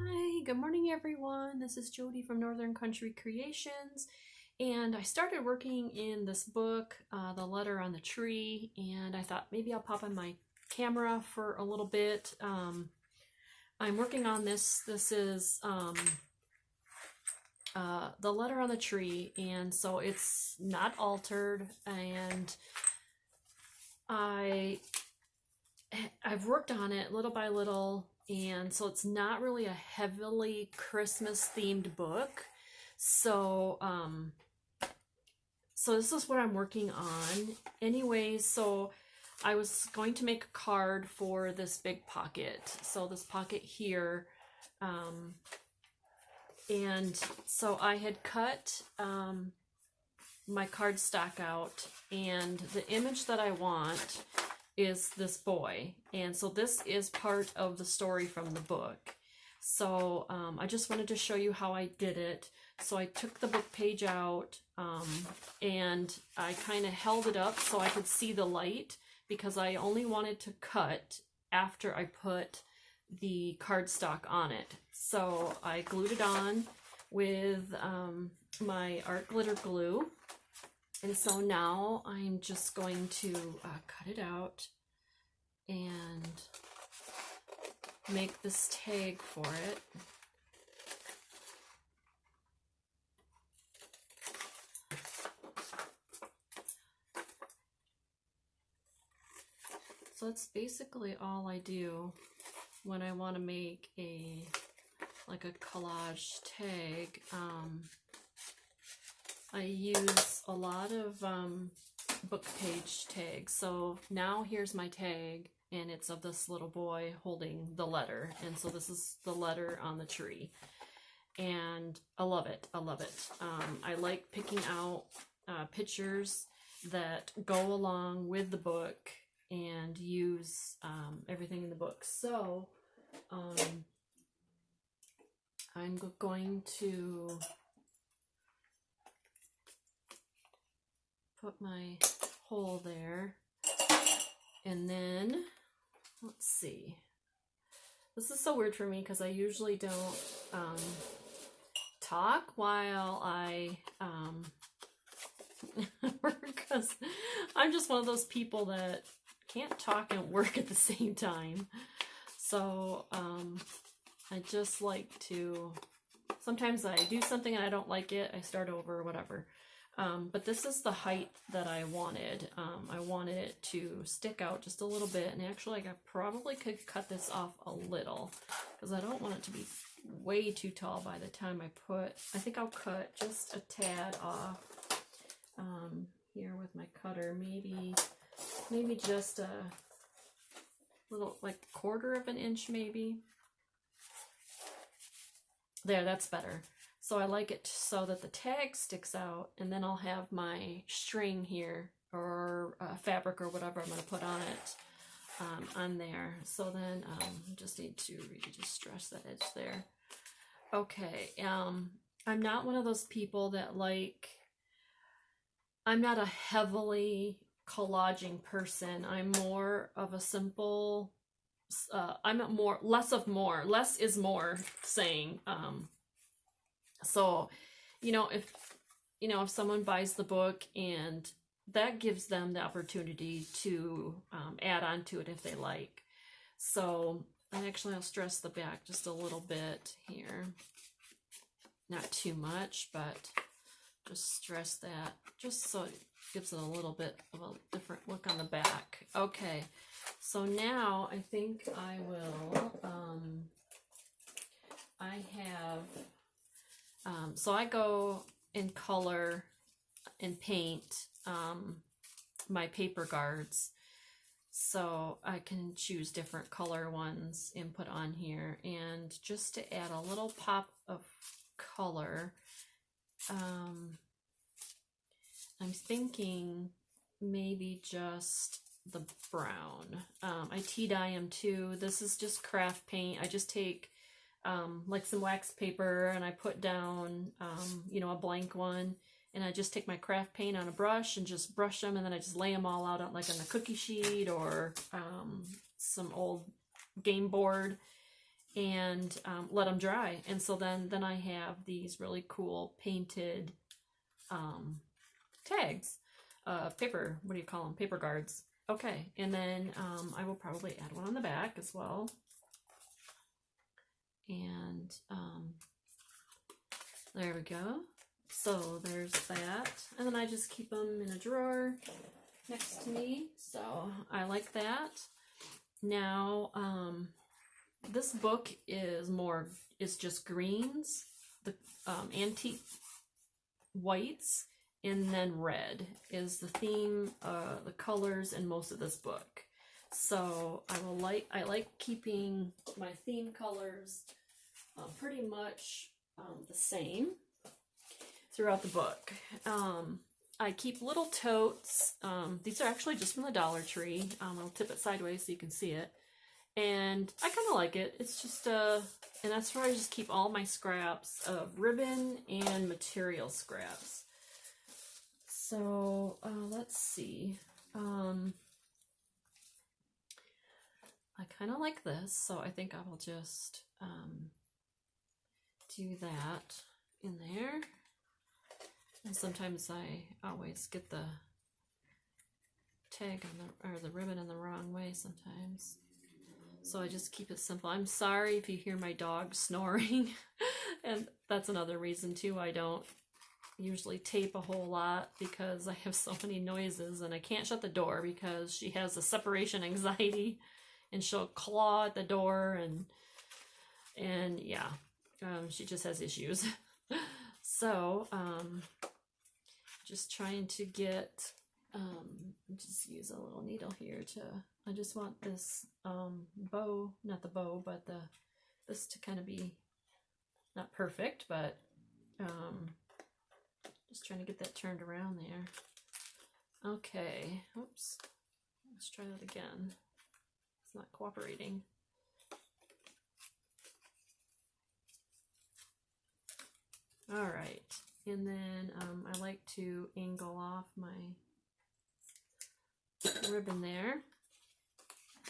Hi, good morning everyone. This is Jody from Northern Country Creations, and I started working in this book, The Letter on the Tree, and I thought maybe I'll pop on my camera for a little bit. I'm working on this. This is The Letter on the Tree, and so it's not altered, and I've worked on it little by little, and so it's not really a heavily Christmas themed book. So so this is what I'm working on. Anyways, so I was going to make a card for this big pocket. So this pocket here, and so I had cut my cardstock out, and the image that I want is this boy, and so this is part of the story from the book. So I just wanted to show you how I did it. So I took the book page out, and I kind of held it up so I could see the light, because I only wanted to cut after I put the cardstock on it. So I glued it on with my art glitter glue. And so now I'm just going to cut it out and make this tag for it. So that's basically all I do when I want to make like a collage tag. I use a lot of book page tags. So now here's my tag, and it's of this little boy holding the letter. And so this is the letter on the tree. And I love it. I love it. I like picking out pictures that go along with the book and use everything in the book. So I'm going to put my hole there, and then let's see. This is so weird for me because I usually don't talk while I work, because I'm just one of those people that can't talk and work at the same time. So I just like to, sometimes I do something and I don't like it, I start over or whatever. But this is the height that I wanted. I wanted it to stick out just a little bit, and actually I probably could cut this off a little because I don't want it to be way too tall by the time I think I'll cut just a tad off here with my cutter, maybe just a little, like 1/4 of an inch maybe. There, that's better. So I like it so that the tag sticks out, and then I'll have my string here, or fabric or whatever I'm going to put on it, on there. So then just need to really just stress that edge there. Okay, I'm not one of those people that I'm not a heavily collaging person. I'm more of a simple, less is more saying. So, if someone buys the book, and that gives them the opportunity to add on to it if they like. So, and actually I'll stress the back just a little bit here. Not too much, but just stress that, just so it gives it a little bit of a different look on the back. Okay, so now I think I will, I have... so I go in color and paint my paper guards, so I can choose different color ones and put on here, and just to add a little pop of color, I'm thinking maybe just the brown. I tea dye them too. This is just craft paint. I just take like some wax paper, and I put down, a blank one, and I just take my craft paint on a brush and just brush them, and then I just lay them all out on, like on a cookie sheet or some old game board, and let them dry. And so then I have these really cool painted tags, paper, what do you call them? Paper guards. Okay, and then I will probably add one on the back as well. And there we go. So there's that. And then I just keep them in a drawer next to me. So I like that. Now, this book is just greens, the antique whites, and then red is the theme, the colors in most of this book. So I like keeping my theme colors pretty much the same throughout the book. I keep little totes. These are actually just from the Dollar Tree. I'll tip it sideways so you can see it. And I kind of like it. It's just and that's where I just keep all my scraps of ribbon and material scraps. So let's see. I kind of like this, so I think I will just do that in there. And sometimes I always get the tag on the ribbon in the wrong way sometimes. So I just keep it simple. I'm sorry if you hear my dog snoring. And that's another reason too. I don't usually tape a whole lot because I have so many noises and I can't shut the door because she has a separation anxiety and she'll claw at the door and yeah, she just has issues. So, just trying to get, just use a little needle here I just want this bow, not the bow, but this to kind of be not perfect, but just trying to get that turned around there. Okay, oops, let's try that again. It's not cooperating. All right, and then I like to angle off my ribbon there.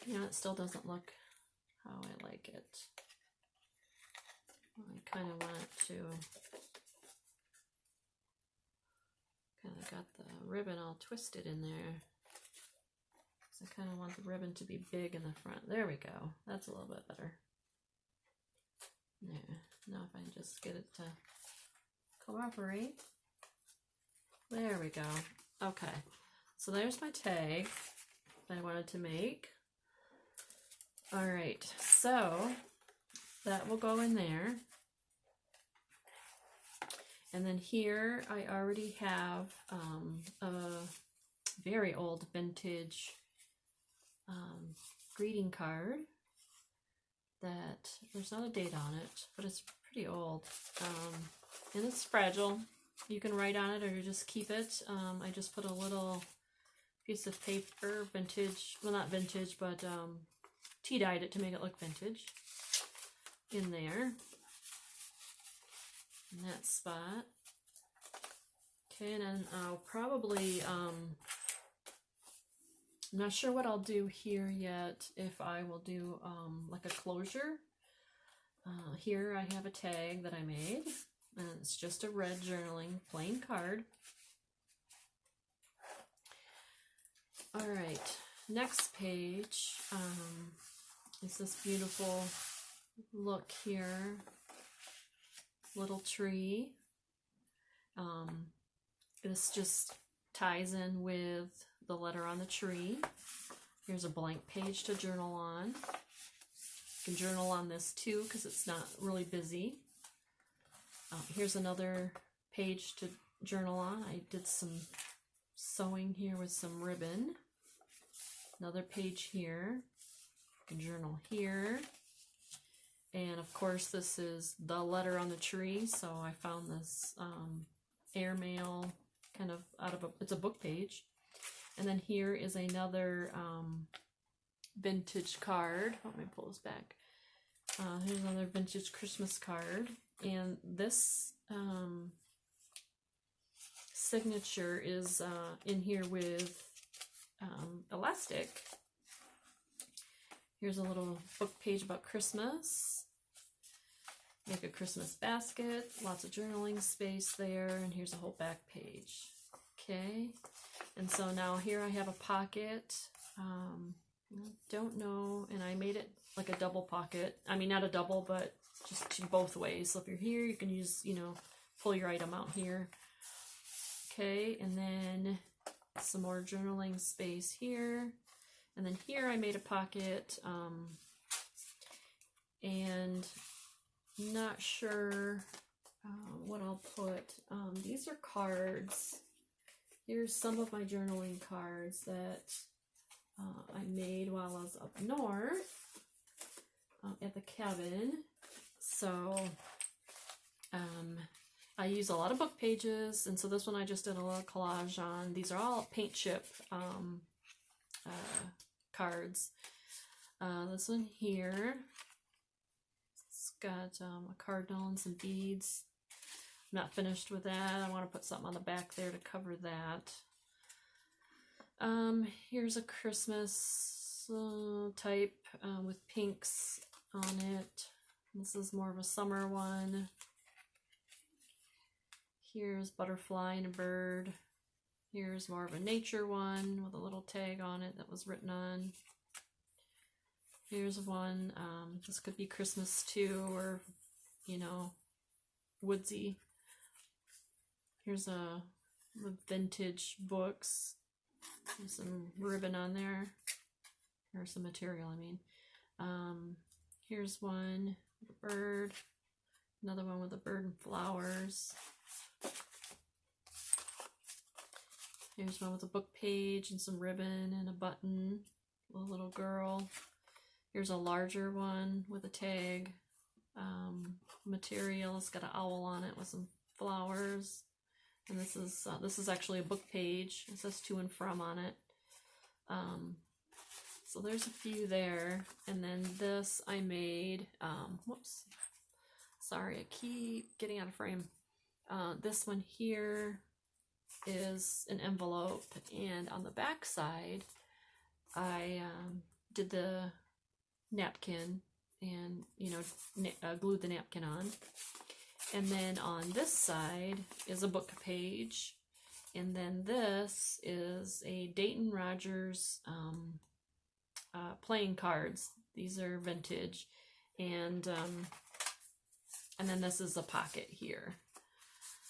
You know, it still doesn't look how I like it. I kind of want it to, kind of got the ribbon all twisted in there. So I kind of want the ribbon to be big in the front. There we go. That's a little bit better. There. Now if I can just get it to cooperate. There we go. Okay. So there's my tag that I wanted to make. All right. So that will go in there. And then here I already have a very old vintage greeting card that there's not a date on it, but it's pretty old. And it's fragile. You can write on it or you just keep it. I just put a little piece of paper, vintage, well not vintage, but tea-dyed it to make it look vintage in there. In that spot. Okay, and then I'll probably, I'm not sure what I'll do here yet, if I will do like a closure. Here I have a tag that I made, and it's just a red journaling plain card. All right, next page is this beautiful look here. Little tree. This just ties in with the letter on the tree. Here's a blank page to journal on. You can journal on this too because it's not really busy. Here's another page to journal on. I did some sewing here with some ribbon. Another page here. You can journal here. And of course this is the letter on the tree, so I found this airmail kind of out of it's a book page. And then here is another vintage card. Let me pull this back. Here's another vintage Christmas card. And this signature is in here with elastic. Here's a little book page about Christmas. like a Christmas basket, lots of journaling space there, and here's a whole back page. Okay, and so now here I have a pocket. Don't know, and I made it like a double pocket. I mean, not a double, but just both ways. So if you're here, you can use, you know, pull your item out here. Okay, and then some more journaling space here. And then here I made a pocket, and not sure what I'll put. These are cards. Here's some of my journaling cards that I made while I was up north at the cabin. So I use a lot of book pages, and so this one I just did a little collage on. These are all paint chip cards. This one here, it's got a cardinal and some beads. I'm not finished with that. I want to put something on the back there to cover that. Here's a Christmas type with pinks on it. This is more of a summer one. Here's butterfly and a bird. Here's more of a nature one with a little tag on it that was written on. Here's one. This could be Christmas too, or, you know, woodsy. Here's a vintage books. There's some ribbon on there, or some material, I mean. Here's one with a bird, another one with a bird and flowers. Here's one with a book page and some ribbon and a button, a little girl. Here's a larger one with a tag, material. It's got an owl on it with some flowers. And this is actually a book page. It says to and from on it. So there's a few there. And then this I made, whoops, sorry, I keep getting out of frame. This one here is an envelope, and on the back side I did the napkin and, you know, glued the napkin on. And then on this side is a book page, and then this is a Dayton Rogers playing cards. These are vintage, and then this is a pocket here.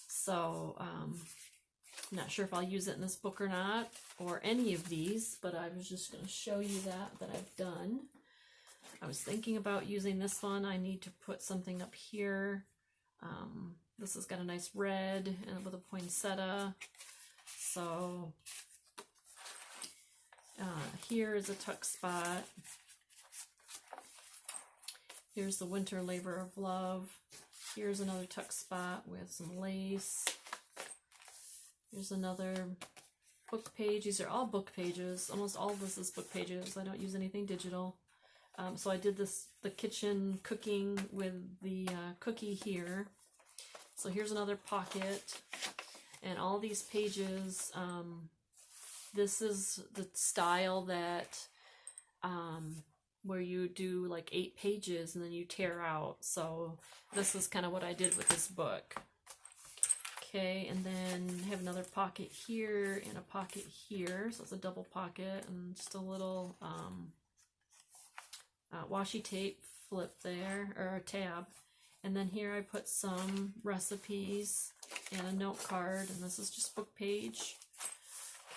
So I'm not sure if I'll use it in this book or not, or any of these, but I was just going to show you that I've done. I was thinking about using this one. I need to put something up here. This has got a nice red and with a poinsettia. So here is a tuck spot. Here's the winter labor of love. Here's another tuck spot with some lace. Here's another book page. These are all book pages. Almost all of this is book pages. I don't use anything digital. So I did the kitchen cooking with the cookie here. So here's another pocket, and all these pages, this is the style that, where you do like 8 pages and then you tear out. So this is kind of what I did with this book. Okay, and then I have another pocket here and a pocket here. So it's a double pocket and just a little washi tape flip there, or a tab. And then here I put some recipes and a note card, and this is just book page.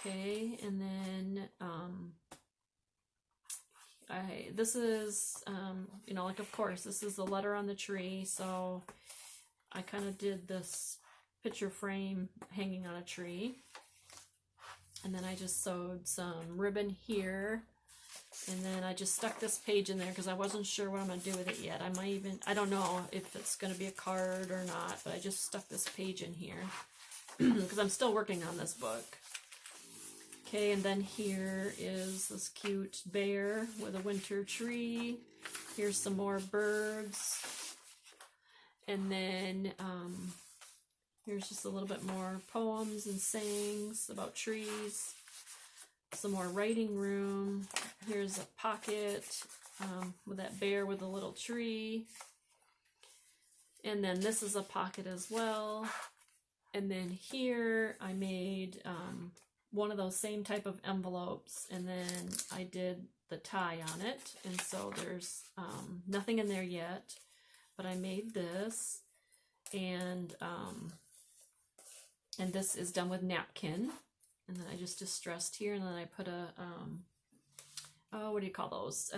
Okay, and then this is, you know, like, of course, this is the letter on the tree, so I kind of did this picture frame hanging on a tree. And then I just sewed some ribbon here. And then I just stuck this page in there because I wasn't sure what I'm going to do with it yet. I don't know if it's going to be a card or not, but I just stuck this page in here because I'm still working on this book. Okay, and then here is this cute bear with a winter tree. Here's some more birds. And then here's just a little bit more poems and sayings about trees. Some more writing room. Here's a pocket with that bear with a little tree. And then this is a pocket as well. And then here I made one of those same type of envelopes, and then I did the tie on it. And so there's nothing in there yet, but I made this, and this is done with napkin. And then I just distressed here, and then I put a, oh, what do you call those?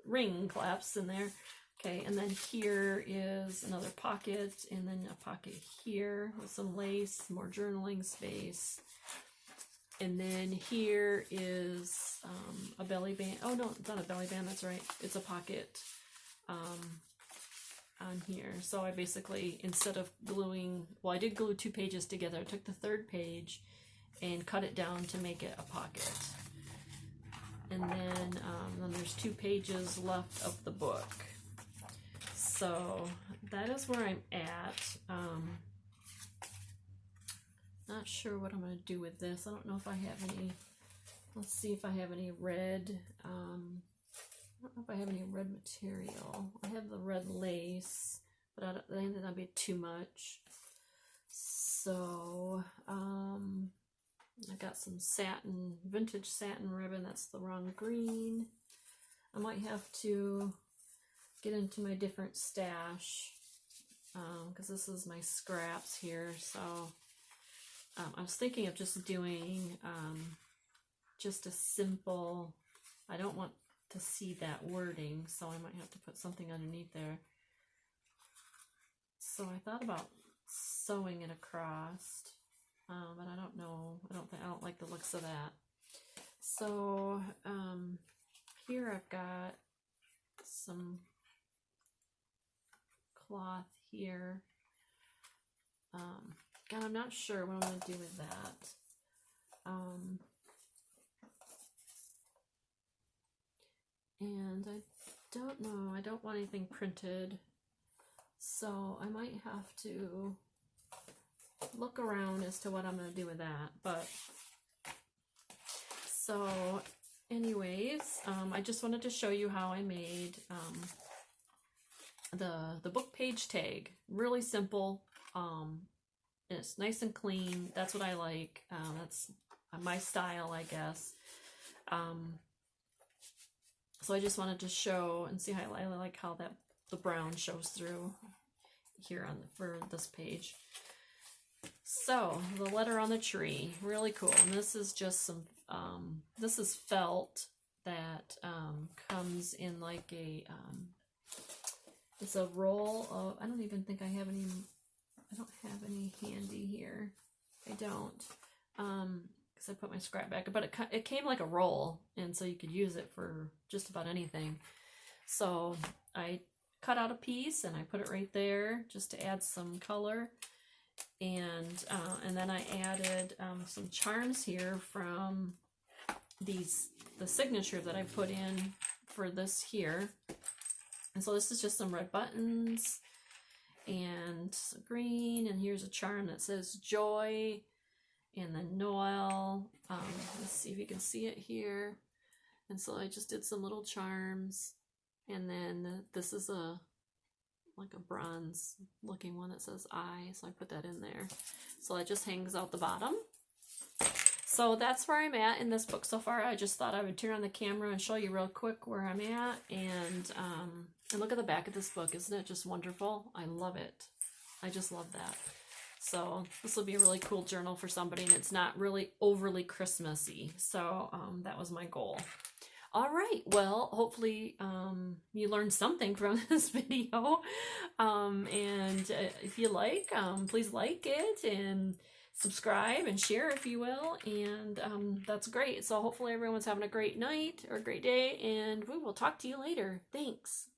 Ring claps in there. Okay, and then here is another pocket, and then a pocket here with some lace, more journaling space. And then here is a belly band. Oh no, it's not a belly band, that's right. It's a pocket on here. So I basically, instead of gluing, well, I did glue 2 pages together. I took the 3rd page and cut it down to make it a pocket. And then there's 2 pages left of the book. So that is where I'm at. Not sure what I'm going to do with this. I don't know if I have any, let's see if I have any red, I don't know if I have any red material. I have the red lace, but I think that'd be too much. So, I got some satin, vintage satin ribbon. That's the wrong green. I might have to get into my different stash, because this is my scraps here. So I was thinking of just doing just a simple, I don't want to see that wording, so I might have to put something underneath there. So I thought about sewing it across, but I don't know. I don't like the looks of that. So here I've got some cloth here. God, I'm not sure what I'm going to do with that. And I don't know. I don't want anything printed. So I might have to look around as to what I'm going to do with that. But so anyways, I just wanted to show you how I made the book page tag. Really simple. It's nice and clean. That's what I like. That's my style, I guess. So I just wanted to show and see how I like how the brown shows through here for this page. So the letter on the tree, really cool. And this is just some this is felt that comes in like a it's a roll of, I don't even think I have any. I don't have any handy here. I don't, because I put my scrap back, but it came like a roll, and so you could use it for just about anything. So I cut out a piece and I put it right there just to add some color, and then I added some charms here from the signature that I put in for this here. And so this is just some red buttons and green, and here's a charm that says joy, and then Noel. Let's see if you can see it here. And so I just did some little charms, and then this is like a bronze looking one that says I, so I put that in there. So it just hangs out the bottom. So that's where I'm at in this book so far. I just thought I would turn on the camera and show you real quick where I'm at. And look at the back of this book. Isn't it just wonderful? I love it. I just love that. So this will be a really cool journal for somebody, and it's not really overly Christmassy. So that was my goal. All right. Well, hopefully you learned something from this video. And if you like, please like it and subscribe and share if you will, and that's great. So hopefully everyone's having a great night or a great day, and we will talk to you later. Thanks.